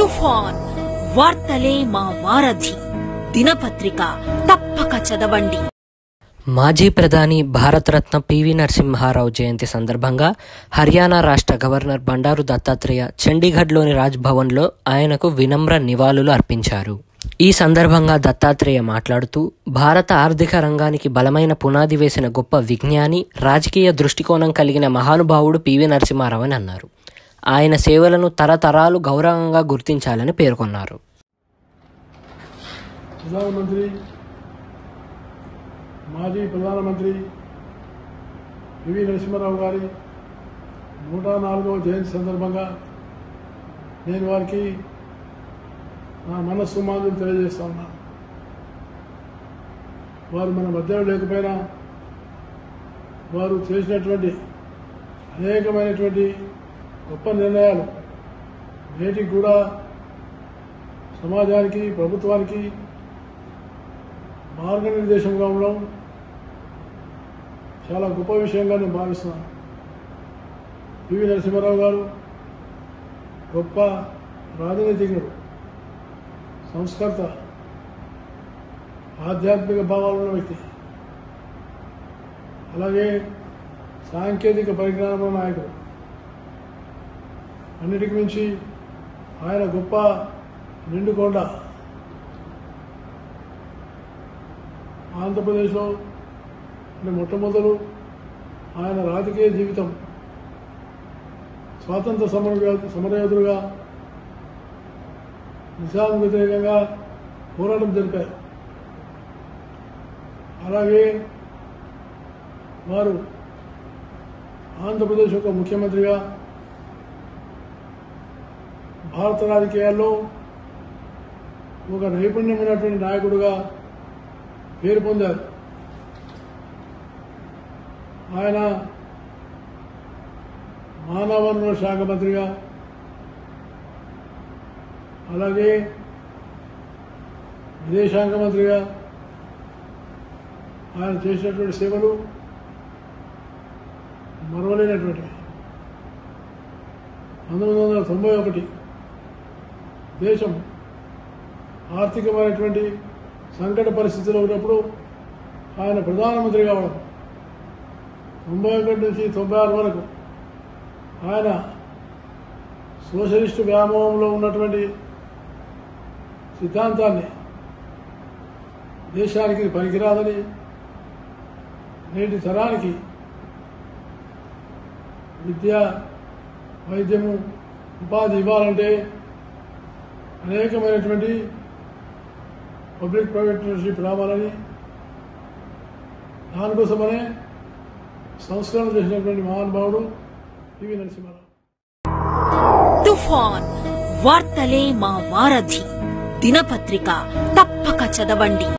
తుఫాన్ వార్తలే మా వారధి దినపత్రిక తప్పక చదవండి. మాజీ ప్రధాని భారతరత్న పివి నరసింహారావు జయంతి సందర్భంగా హర్యానా రాష్ట్ర గవర్నర్ బండారు దత్తాత్రేయ చండీగఢ్లోని రాజ్ భవన్లో ఆయనకు వినమ్ర నివాళులు అర్పించారు. ఈ సందర్భంగా దత్తాత్రేయ మాట్లాడుతూ, భారత ఆర్థిక రంగానికి బలమైన పునాది వేసిన గొప్ప విజ్ఞాని, రాజకీయ దృష్టికోణం కలిగిన మహానుభావుడు పివి నరసింహారావు అని అన్నారు. ఆయన సేవలను తరతరాలు గౌరవంగా గుర్తించాలని పేర్కొన్నారు. మాజీ ప్రధానమంత్రి పివి నరసింహారావు గారి 104వ జయంతి సందర్భంగా నేను వారికి నా మనస్సుమానులు తెలియజేస్తా ఉన్నాను. వారు మన మధ్యలో లేకపోయినా వారు చేసినటువంటి అనేకమైనటువంటి గొప్ప నిర్ణయాలు నేటికి కూడా సమాజానికి, ప్రభుత్వానికి మార్గనిర్దేశంగా ఉండడం చాలా గొప్ప విషయంగా నేను భావిస్తున్నాను. పివి నరసింహారావు గారు గొప్ప రాజనీతిజ్ఞుడు, సంస్కర్త, ఆధ్యాత్మిక భావాలున్న వ్యక్తి, అలాగే సాంకేతిక పరిజ్ఞానంలో నాయకుడు. అన్నిటికి మించి ఆయన గొప్ప నిండుకొండ. ఆంధ్రప్రదేశ్లో మొట్టమొదలు ఆయన రాజకీయ జీవితం స్వాతంత్ర సమరయోధులుగా నిజాం వ్యతిరేకంగా పోరాటం జరిపారు. అలాగే వారు ఆంధ్రప్రదేశ్ యొక్క ముఖ్యమంత్రిగా భారత రాజకీయాల్లో ఒక నైపుణ్యమైనటువంటి నాయకుడుగా పేరు పొందారు. ఆయన మానవ వనరుల శాఖ మంత్రిగా, అలాగే విదేశాంగ మంత్రిగా ఆయన చేసినటువంటి సేవలు మరవలేనటువంటివి. 1991 దేశం ఆర్థికమైనటువంటి సంకట పరిస్థితిలో ఉన్నప్పుడు ఆయన ప్రధానమంత్రి కావడం, 91 నుంచి 96 వరకు ఆయన సోషలిస్టు వ్యామోహంలో ఉన్నటువంటి సిద్ధాంతాన్ని దేశానికి పనికిరాదని, నేటి తరానికి విద్య, వైద్యము, ఉపాధి ఇవ్వాలంటే అనేకమైనటువంటి పబ్లిక్ ప్రైవేట్ పార్ట్నర్షిప్ రావాలని, దానికోసమనే సంస్కరణ చేసినటువంటి మహానుభావుడు పివి నరసింహారావు. తుఫాన్ వార్తలే మా వారధి దినపత్రిక తప్పక చదవండి.